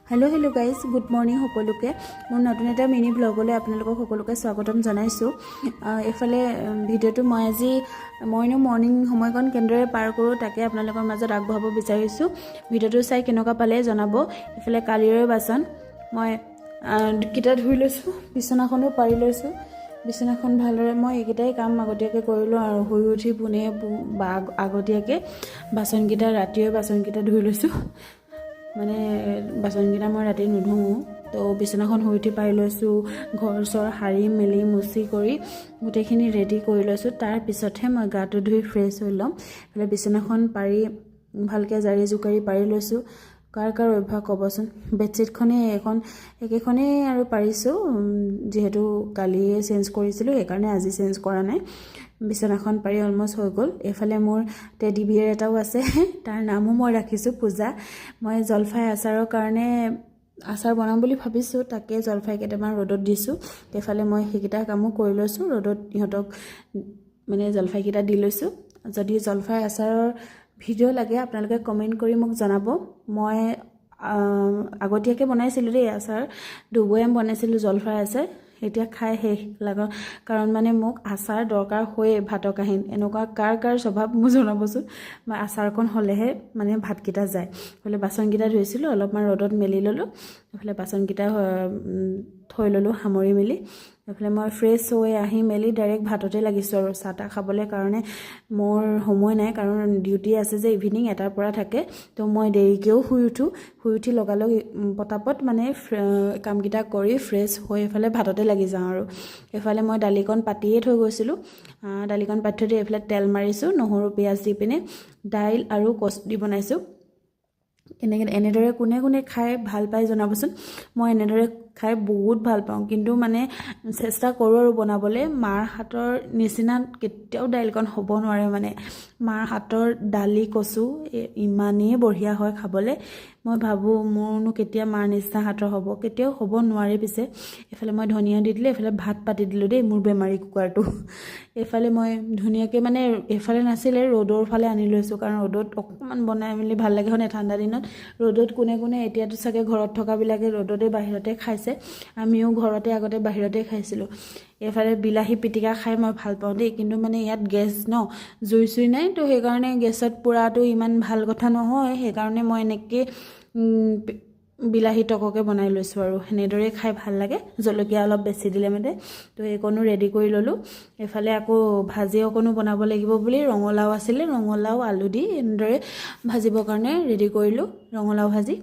Hello' guys, good morning সকলোকে। মোৰ নতুন এটা মিনি ব্লগলৈ আপোনালোকক সকলোকে স্বাগতম জনাইছোঁ। এইফালে ভিডিঅ'টো মই আজি মৰ্ণিং সময়কণ কেনেদৰে পাৰ কৰোঁ তাকে আপোনালোকৰ মাজত আগবঢ়াব বিচাৰিছোঁ। ভিডিঅ'টো চাই কেনেকুৱা পালে জনাব। এইফালে কালিৰে বাচন মই কেইটা ধুই লৈছোঁ, বিচনাখনো পাৰি লৈছোঁ। বিচনাখন ভালদৰে মই এইকেইটাই কাম আগতীয়াকৈ কৰিলোঁ আৰু শুই উঠি পোনে আগতীয়াকৈ বাচনকেইটা ৰাতিয়ে বাচনকেইটা ধুই লৈছোঁ। মানে বাচনকেইটা মই ৰাতি নুধুওঁ, তো বিচনাখন শুই উঠি পাৰি লৈছোঁ। ঘৰ চৰ সাৰি মেলি মুচি কৰি গোটেইখিনি ৰেডি কৰি লৈছোঁ। তাৰপিছতহে মই গাটো ধুই ফ্ৰেছ হৈ ল'ম। এইফালে বিচনাখন পাৰি ভালকৈ জাৰি জোকাৰি পাৰি লৈছোঁ। কাৰ অভ্যাস ক'বচোন। বেডশ্বীটখনেই একেখনেই আৰু পাৰিছোঁ, যিহেতু কালিয়ে চেঞ্জ কৰিছিলোঁ সেইকাৰণে আজি চেঞ্জ কৰা নাই। বিচনাখন পাৰি অলমষ্ট হৈ গ'ল। এইফালে মোৰ টেডি বিয়েৰ এটাও আছে, তাৰ নামো মই ৰাখিছোঁ পূজা। মই জলফাই আচাৰৰ কাৰণে আচাৰ বনাম বুলি ভাবিছোঁ, তাকে জলফাই কেইটামান ৰ'দত দিছোঁ। এইফালে মই সেইকেইটা কামো কৰি লৈছোঁ, ৰ'দত ইহঁতক মানে জলফাইকেইটা দি লৈছোঁ। যদি জলফাই আচাৰৰ ভিডিঅ' লাগে আপোনালোকে কমেণ্ট কৰি মোক জনাব। মই আগতীয়াকৈ বনাইছিলোঁ দেই আচাৰ, 2 বৈয়াম বনাইছিলোঁ জলফাই আচাৰ। এতিয়া খাই শেষ লগা কাৰণ মানে মোক আচাৰ দৰকাৰ হয়েই ভাতৰ কাহিনী। এনেকুৱা কাৰ স্বভাৱ মোক জনাবচোন। মই আচাৰকণ হ'লেহে মানে ভাতকেইটা যায়। এইফালে বাচনকেইটা ধুইছিলোঁ, অলপমান ৰ'দত মেলি ল'লোঁ। এইফালে বাচনকেইটা থৈ ল'লোঁ সামৰি মেলি। এইফালে মই ফ্ৰেছ হৈ আহি মেলি ডাইৰেক্ট ভাততে লাগিছোঁ আৰু চাহ তাহ খাবলৈ কাৰণে মোৰ সময় নাই, কাৰণ ডিউটি আছে যে ইভিনিং 1টাৰ পৰা থাকে। তো মই দেৰিকৈও শুই উঠি লগালগ পটাপট মানে কামকেইটা কৰি ফ্ৰেছ হৈ এইফালে ভাততে লাগি যাওঁ আৰু। এইফালে মই দালিকণ পাতিয়ে থৈ গৈছিলোঁ। দালিকণ পাতি থৈ দি এইফালে তেল মাৰিছোঁ, নহৰু পিঁয়াজ দি পিনে দাইল আৰু কচু দি বনাইছোঁ। এনেদৰে কোনে খাই ভাল পায় জনাবচোন। মই এনেদৰে খাই বহুত ভাল পাওঁ, কিন্তু মানে চেষ্টা কৰোঁ আৰু বনাবলৈ। মাৰ হাতৰ নিচিনা কেতিয়াও দাইলকণ হ'ব নোৱাৰে। মানে মাৰ হাতৰ দালি কচু ইমানেই বঢ়িয়া হয় খাবলৈ। মই ভাবোঁ মোৰনো কেতিয়া মাৰ নিচিনা হাতৰ হ'ব, কেতিয়াও হ'ব নোৱাৰে। পিছে এইফালে মই ধনিয়া দি দিলোঁ, এইফালে ভাত পাতি দিলোঁ দেই, মোৰ বেমাৰী কুকাৰটো। এইফালে মই ধুনীয়াকৈ মানে এইফালে নাছিলে, ৰ'দৰ ফালে আনি লৈছোঁ, কাৰণ ৰ'দত অকণমান বনাই মেলি ভাল লাগে হয় নাই ঠাণ্ডা দিনত। ৰ'দত কোনে এতিয়াতো চাগে ঘৰত থকাবিলাকে ৰ'দতে বাহিৰতে খাইছে, আমিও ঘৰতে আগতে বাহিৰতে খাইছিলোঁ। এইফালে বিলাহী পিটিকা খাই মই ভাল পাওঁ দেই, কিন্তু মানে ইয়াত গেছ জুই চুই নাই, তো সেইকাৰণে গেছত পোৰাটো ইমান ভাল কথা নহয়। সেইকাৰণে মই এনেকৈ বিলাহী টককৈ বনাই লৈছোঁ আৰু সেনেদৰেই খাই ভাল লাগে, জলকীয়া অলপ বেছি দিলে মানে। তো এইকণো ৰেডি কৰি ল'লোঁ। এইফালে আকৌ ভাজি অকণো বনাব লাগিব বুলি ৰঙালাও আছিলে, ৰঙালাও আলু দি এনেদৰে ভাজিবৰ কাৰণে ৰেডি কৰিলোঁ ৰঙালাও ভাজি।